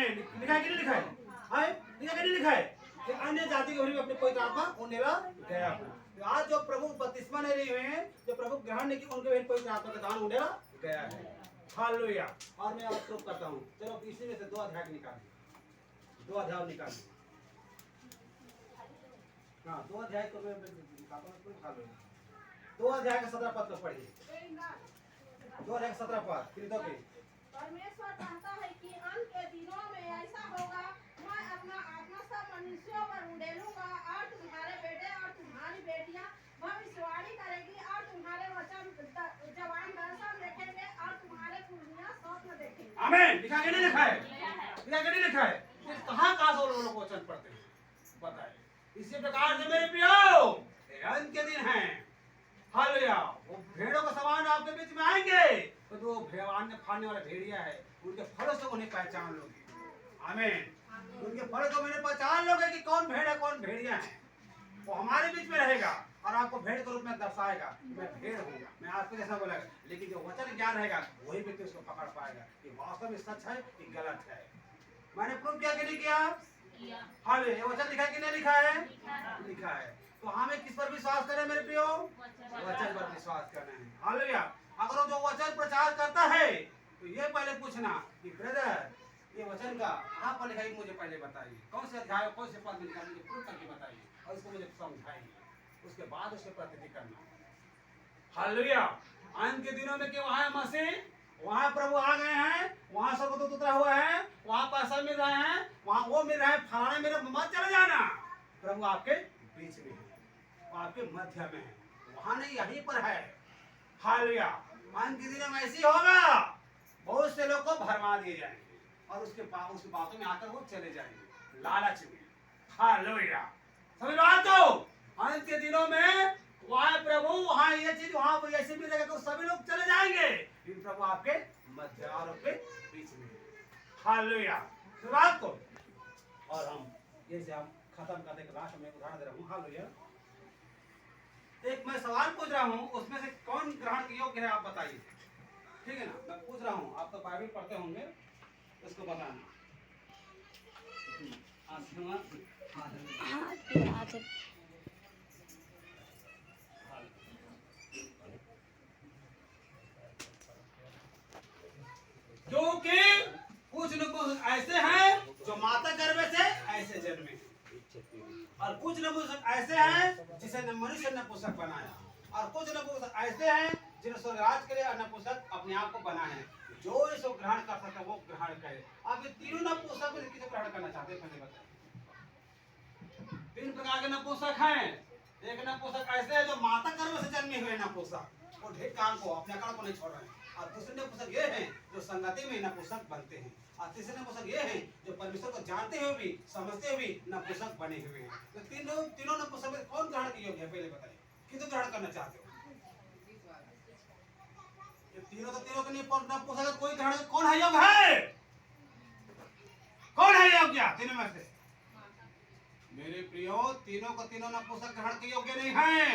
आमीन। लिखा है कि नहीं लिखा है? हाँ, लिखा है कि नहीं लिखा है कि अन्य जाति के भीतर अपने पवित्र आत्मा उन्हें गया हो। तो आज जो प्रभु बपतिस्मा नहीं लिए हुए हैं, जो प्रभु ग्रहण नहीं किए, उनके भीतर पवित्र आत्मा का दान उन्हें गया है। हालेलुया। और मैं आपको कहता हूँ, चलो इसी में से 2 अध्याय निकालिए, 2 अध्याय निकालिए। हाँ, 2 अध्याय तो मैं दिखाता हूँ, हालेलुया। 2 अध्याय का 17 पद को पढ़िए। 2 अध्याय का 17 पद फिर के परमेश्वर कहता है कि अंत के दिनों में ऐसा होगा, मैं अपना आत्मा सब मनुष्यों पर उड़ेलूंगा, और तुम्हारे बेटे और तुम्हारी बेटियां भविष्यवाणी करेगी, और तुम्हारे वचन जवान दर्शन देखेंगे, और तुम्हारे पुरनिया स्वप्न देखेंगे। आमीन। लिखा के नहीं लिखा है? लिखा के नहीं लिखा है? कहाँ से लोग वचन पढ़ते हैं बताइए। इसी प्रकार से मेरे प्रियो, अंत के दिन हैं। हालेलुया। वो भेड़ों का समान आपके बीच में आएंगे, तो वो भेड़ान फाड़ने वाला भेड़िया है, उनके फलों से उन्हें पहचान लोगे। आमीन। उनके फलों से उन्हें पहचान लोगे कि कौन भेड़ है कौन भेड़िया है। वो हमारे बीच में रहेगा और आपको भेड़ के रूप में दर्शाएगा, मैं भेड़ हूँ, मैं आपको जैसा बोलेगा। लेकिन जो वचन ज्ञान रहेगा वही व्यक्ति उसको पकड़ पाएगा कि वास्तव में सच है कि गलत है। मैंने प्रूव किया कि नहीं किया? हालेलुया। वचन लिखा है कि नहीं लिखा है? लिखा है। तो हमें किस पर विश्वास करें मेरे प्रियो? वचन पर विश्वास करना है। हालेलुया। अगर वो जो वचन प्रचार करता है तो ये पहले पूछना कि ब्रदर, ये वचन का कहाँ पर लिखा है, मुझे पहले बताइए, कौन से अध्याय कौन से पद में लिखा, मुझे प्रूव करके बताइए और इसको मुझे समझाइए, उसके बाद उसके प्रति करना। हालेलुया। अंत के दिनों में कि वहाँ मसीह, वहाँ प्रभु आ गए हैं, वहाँ स्वर्गदूत उतरा हुआ है, वहाँ पैसा मिल रहे हैं, वहाँ वो मिल रहा है, फलाना मेरे मत चले जाना। प्रभु आपके बीच में है, वो आपके मध्य में है, वहाँ नहीं यहीं पर है। हालेलुया। अंत के दिनों में ऐसी होगा, बहुत से लोग को भरमा दिए जाएंगे और उसके बातों में आकर वो चले जाएंगे लालच में। हालेलुया। समझ बात हो? अंत के दिनों में वहाँ प्रभु, वहाँ ये चीज वहाँ पर ऐसे मिलेगा तो सभी लोग चले जाएंगे, लेकिन प्रभु आपके मध्य और आपके बीच में। हालेलुया। बात को और हम जैसे हम खत्म करने के लास्ट में उदाहरण दे रहा हूँ। हालेलुया। एक मैं सवाल पूछ रहा हूँ, उसमें से कौन ग्रहण के योग्य है आप बताइए। ठीक है ना? मैं पूछ रहा हूँ, आप तो बाइबल पढ़ते होंगे, उसको बताना। क्योंकि कुछ न कुछ ऐसे हैं जो माता गर्भ से ऐसे जन्मे, और कुछ न कुछ ऐसे हैं जिसे मनुष्य ने नपुंसक बनाया, और कुछ न कुछ ऐसे हैं जिन्हें स्वर्गराज के लिए नपुंसक अपने आप को बनाए हैं। जो इसको ग्रहण कर सकता वो ग्रहण करे। आप ये तीनों नपुंसक में किसे ग्रहण करना चाहते हैं पहले बताइए। 3 प्रकार के नपुंसक हैं। एक नपुंसक ऐसे है जो माता गर्भ से जन्मे हुए नपुंसक, वो ढेर काम को अपने अकड़ को नहीं छोड़ रहे हैं। और दूसरे नपुंसक ये हैं जो संगति में नपुंसक बनते हैं, और तीसरे नपुंसक ये हैं जो परमेश्वर को जानते हुए भी समझते हुए भी नपुंसक बने हुए हैं। तो तीनों नपुंसक में कौन ग्रहण के योग्य है पहले बताइए, किसे ग्रहण करना चाहते हो? ये तीनों तो नहीं, नपुंसक कोई ग्रहण, कौन है योग्य है? कौन है योग्य तीनों में से? मेरे प्रियो, तीनों को तीनों नपुंसक ग्रहण के योग्य नहीं हैं।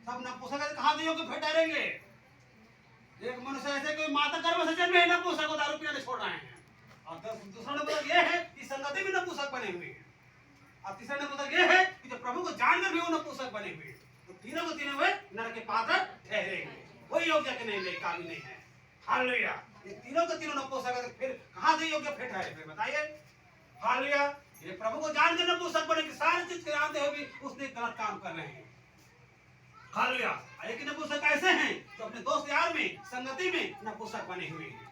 सब नपुंसक कहाँ से योग्य ठहरेंगे? एक मनुष्य ऐसे कोई माता गर्भ से जन्मे नपुंसक को दारू पीने छोड़ रहे हैं, और दूसरा नपुंसक ये है कि संगति में नपुंसक बने हुए हैं, और तीसरा नपुंसक ये है कि जो प्रभु को जानकर भी वो नपुंसक बने हुए हैं। तो तीनों को तीनों वे नरक के पात्र ठहरेंगे, कोई योग्य के नहीं, काबिल नहीं है। हालेलुया। ये तीनों के तीनों नपुंसक फिर कहाँ से योग्य फिर ठहरे फिर बताइए। हालेलुया। ये प्रभु को जानकर नपुंसक बने कि सारी चीज के जानते हुए भी उसने गलत काम कर रहे हैं। हालेलुया। एक नपुंसक ऐसे हैं जो अपने दोस्त यार में संगति में नपुंसक बने हुए हैं।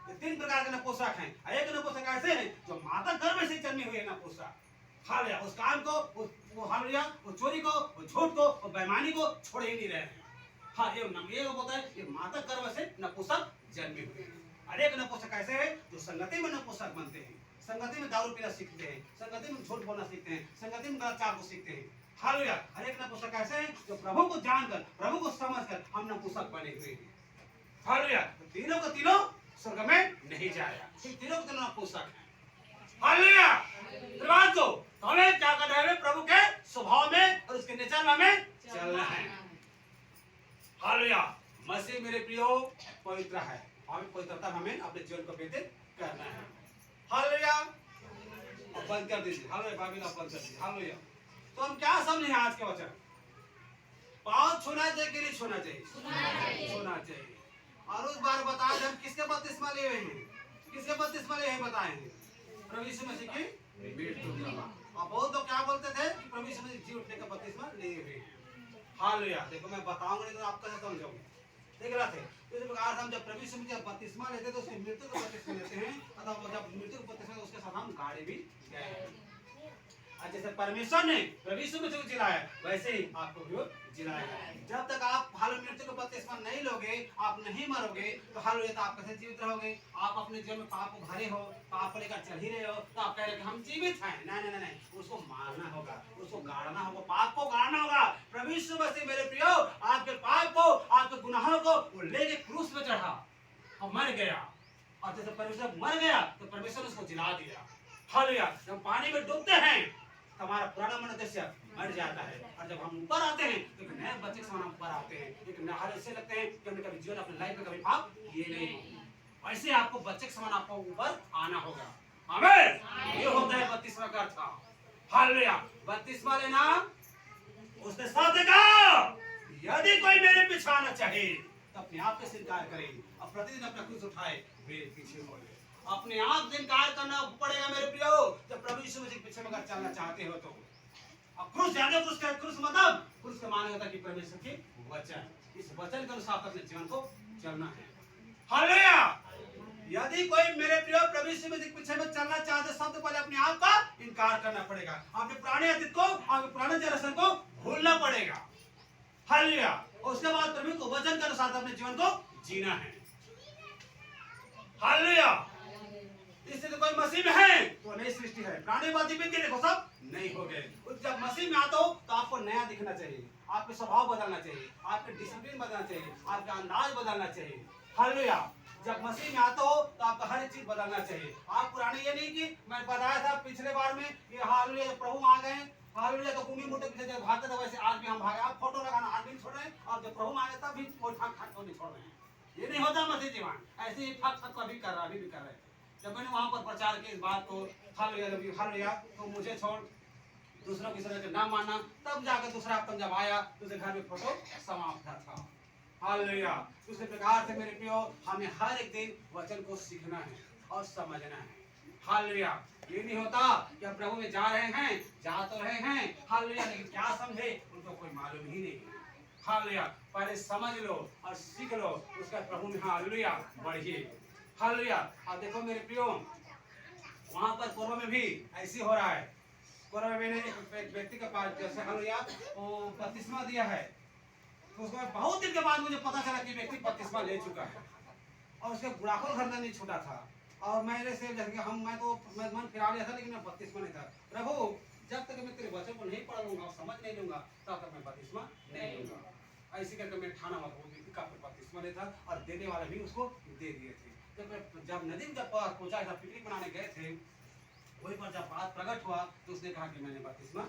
ये 3 प्रकार के नपुंसक हैं। एक नपुंसक ऐसे हैं जो माता गर्भ से जन्मे हुए नपुंसक। हालेलुया। उस काम को, वो हालेलुया, वो चोरी को, वो झूठ को, वो बेईमानी को छोड़ ही नहीं रहे हैं। हाँ, ये होता है ये माता गर्भ से नपुंसक जन्मे हुए हैं। और एक नपुंसक ऐसे हैं जो संगति में नपुंसक बनते हैं, संगति में दारू पीना सीखते हैं, संगति में झूठ बोलना सीखते हैं, संगति में गलत चाल को सीखते हैं। हालेलुया। हर एक नपुंसक ऐसे हैं जो प्रभु को जानकर, प्रभु को समझकर हम नपुंसक बने हुए हैं। हालेलुया। तो तीनों को तीनों स्वर्ग में नहीं जाएगा, तीनों को तीनों नपुंसक हैं। हालेलुया। बात को तो हमें क्या करना है? प्रभु के स्वभाव में और उसके नेचर में हमें चलना है। हालेलुया। मसीह मेरे प्रियो पवित्र है, हमें पवित्रता हमें अपने जीवन को व्यतीत करना है। हालेलुया। बंद कर दीजिए। हालेलुया बाइबल आप बंद कर दीजिए। हालेलुया। तो हम क्या समझे आज के वचन? पाँव छूना चाहिए कि नहीं छूना चाहिए? छूना चाहिए। और उस बार बताया हम किसके बपतिस्मा लिए हुए हैं? किसके बपतिस्मा लिए हैं बताए हैं? प्रभु यीशु मसीह की मृत्यु का। और बहुत लोग क्या बोलते थे कि प्रभु यीशु मसीह जी उठने का बपतिस्मा लिए हुए हैं। हालेलुया। देखो मैं बताऊंगा नहीं तो आप कैसे समझोगे? देख रहे थे इस प्रकार हम जब प्रभु यीशु मसीह का बपतिस्मा लेते हैं तो उसकी मृत्यु का बपतिस्मा लेते हैं, अथवा जब मृत्यु का बपतिस्मा उसके साथ हम गाड़ी भी गए। और जैसे परमेश्वर ने प्रभु यीशु मसीह को जिलाया वैसे ही आपको भी जिलाएगा। जब तक आप हालेलुया मृत्यु का बपतिस्मा नहीं लोगे, आप नहीं मरोगे, तो हालेलुया तो आप कैसे जीवित रहोगे? आप अपने जीवन में पाप को भरे हो, पाप को लेकर चल ही रहे हो, तो आप कह रहे हो कि हम जीवित हैं। नहीं नहीं नहीं, उसको मारना होगा, उसको गाड़ना होगा, पाप को गाड़ना होगा। प्रभु यीशु मसीह मेरे प्रियो आपके पाप को, आपके गुनाहों को वो लेके क्रूस पे चढ़ा और मर गया। और जैसे परमेश्वर मर गया तो परमेश्वर उसको जिला दिया। हालेलुया। जब पानी में डूबते हैं हमारा पुराना मनुष्य मर जाता है, और जब हम ऊपर आते हैं तो एक नए बच्चे के समान हम ऊपर आते हैं। एक नहर ऐसे लगते हैं कि हमने कभी जीवन अपने लाइफ में कभी पाप किए नहीं। वैसे आपको बच्चे के समान आपको ऊपर आना होगा। आमीन। ये होता है बपतिस्मा का अर्थ। हालेलुया। बपतिस्मा लेना उसने साथ देखा, यदि कोई मेरे पीछे आना चाहे तो अपने आप से इनकार करे और प्रतिदिन अपना क्रूस उठाए मेरे पीछे हो। अपने आप से इनकार करना पड़ेगा मेरे प्रियो। जब प्रभु यीशु मसीह के पीछे में अगर चलना चाहते हो तो अब क्रूस जाने क्रूस मतलब क्रूस का माने होता है कि परमेश्वर के वचन, इस वचन के अनुसार अपने जीवन को चलना है। हालेलुया। यदि कोई मेरे प्रियो प्रभु यीशु मसीह के पीछे में चलना चाहते सबसे पहले अपने आप का इनकार करना पड़ेगा। अपने पुराने अतीत को, अपने पुराने जनरेशन को भूलना पड़ेगा। हालेलुया। उसके बाद प्रभु के वचन के अनुसार अपने जीवन को जीना है। हालेलुया। इससे तो कोई मसीह में है तो नई सृष्टि है। पुरानी बातें बीत गई, देखो सब नहीं हो गए। जब मसीह में आता हो तो आपको नया दिखना चाहिए, आपके स्वभाव बदलना चाहिए, आपके डिसिप्लिन बदलना चाहिए, आपका अंदाज बदलना चाहिए। हालेलुया। जब मसीह में आता हो तो आपका हर एक चीज बदलना चाहिए। आप पुराने ये नहीं कि मैं बताया था पिछले बार में ये हालेलुया प्रभु आ गए, हालेलुया तो कुंगी मुट्ठे पीछे जब भागते थे वैसे आज भी हम भागे। आप फोटो लगाना आज भी छोड़ रहे हैं, और जब प्रभु आ गए तब भी ठाक ठाक को नहीं छोड़ रहे हैं। ये नहीं होता मसीह जीवन। ऐसे ही ठाक ठाक अभी कर रहा, अभी भी कर रहे थे। जब मैंने वहां पर प्रचार किया इस बात को, हालेलुया तो मुझे छोड़ दूसरों की तरह ना मानना, तब जाकर दूसरा अपन जब आया तो घर में फोटो समाप्त था। हालेलुया। उसी प्रकार से मेरे प्रियो हमें हर एक दिन वचन को सीखना है और समझना है। हालेलुया। ये नहीं होता कि हम प्रभु में जा रहे हैं, जा तो रहे हैं, हालेलुया, लेकिन क्या समझे उनको कोई मालूम ही नहीं। हालेलुया। पहले समझ लो और सीख लो, उसका प्रभु में हालेलुया बढ़िए। हालेलुया। अब देखो मेरे प्रियो वहां पर कोरबा में भी ऐसी हो रहा है। कोरबा में मैंने एक व्यक्ति के पास जैसे हालेलुया वो बपतिस्मा दिया है, तो उसको बहुत दिन के बाद मुझे पता चला कि व्यक्ति बपतिस्मा ले चुका है और उसके बुढ़ापा घर में नहीं छूटा था। और मेरे से जैसे मैं मन फिरा लिया था, लेकिन मैं बपतिस्मा नहीं था। प्रभु जब तक मैं तेरे वचन को नहीं पढ़ लूंगा और समझ नहीं लूंगा तब तक मैं बपतिस्मा नहीं लूंगा। ऐसे करके मैं ठाना हुआ वो व्यक्ति का बपतिस्मा नहीं था और देने वाले भी उसको दे दिए थे। जब नदी के पास पहुंचा था, पिकनिक मनाने गए थे, वही पर जब बात प्रकट हुआ तो उसने कहा कि मैंने बपतिस्मा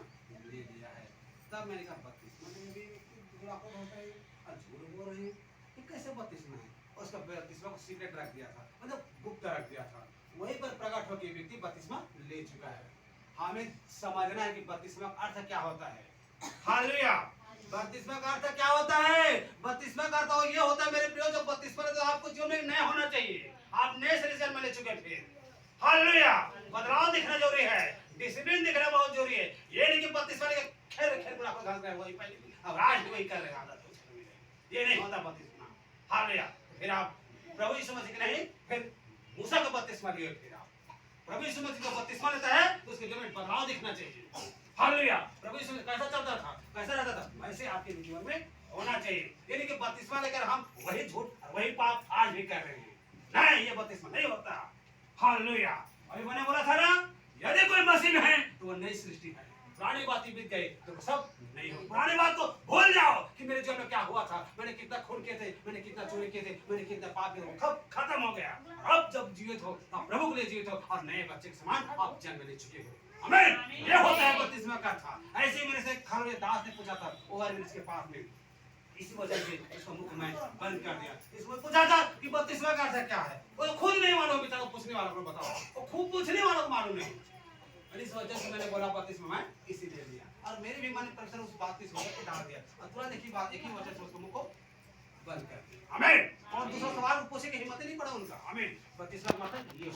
ले लिया है। तब मैंने कहा बपतिस्मा नहीं भी बुढ़ापा होता है और झूठ बोल रहे हैं, ये कैसे बपतिस्मा है? और उसका बपतिस्मा को सीक्रेट रख दिया था, मतलब गुप्त रख दिया था। वही पर प्रकट होकर व्यक्ति बपतिस्मा ले चुका है। हमें समझना है कि बपतिस्मा का अर्थ क्या होता है। हालेलुया। बपतिस्मा का अर्थ क्या होता है? बपतिस्मा का अर्थ ये होता है मेरे प्रियो, जो बपतिस्मा तो आपको जीवन में नया होना चाहिए। आप नए शरीर में ले चुके फिर। हालेलुया। बदलाव दिखना जरूरी है, डिसिप्लिन दिखना बहुत जरूरी है। ये नहीं कि बपतिस्मा लेके खेल खेल बुढ़ापा घास गए वही पहले अब आज भी वही कर रहे हैं। ये नहीं होता बपतिस्मा। हालेलुया। फिर आप प्रभु यीशु मसीह के नहीं, फिर मूसा का बपतिस्मा लिए। फिर आप प्रभु यीशु मसीह का बपतिस्मा लेता है तो उसके जीवन में बदलाव दिखना चाहिए। हालेलुया। प्रभु यीशु कैसा चलता था, कैसा रहता था, वैसे आपके जीवन में होना चाहिए। यानी कि बपतिस्मा लेकर हम वही झूठ और वही पाप आज भी कर रहे हैं। नहीं, ये बपतिस्मा नहीं होता। हालेलुया। अभी मैंने बोला था ना, यदि कोई मसीह में है तो वो नई सृष्टि है। पुरानी बातें बीत गई तो सब नहीं हो। पुरानी बात को भूल जाओ कि मेरे जीवन में क्या हुआ था, मैंने कितना खून किए थे, मैंने कितना चोरी किए थे, मैंने कितना पाप किया, सब खत्म हो गया। अब जब जीवित हो तब प्रभु के लिए जीवित हो और नए बच्चे के समान आप जन्म ले चुके हो। आमीन। ये होता है बपतिस्मा का था। ऐसे ही मेरे से खालुया दास ने पूछा था ओवरब्रिज के पास में, इसी वजह से इसका मुख मैं बंद कर दिया। इसमें पूछा था कि बपतिस्मा का अर्थ क्या है, वो खुद नहीं मालूम, बेचारा पूछने वालों को बताओ, वो खूब पूछने वालों को मालूम नहीं। और इस वजह से मैंने बोला 32 में मैं इसीलिए लिया, और मेरी भी मन प्रेशर उस 32 वजह से डाल दिया, और तुरंत एक ही वजह से उसको मुंह को बंद कर दिया। आमीन। और दूसरा सवाल पूछने की हिम्मत नहीं पड़ा उनका। आमीन। 32 लाख मतलब ये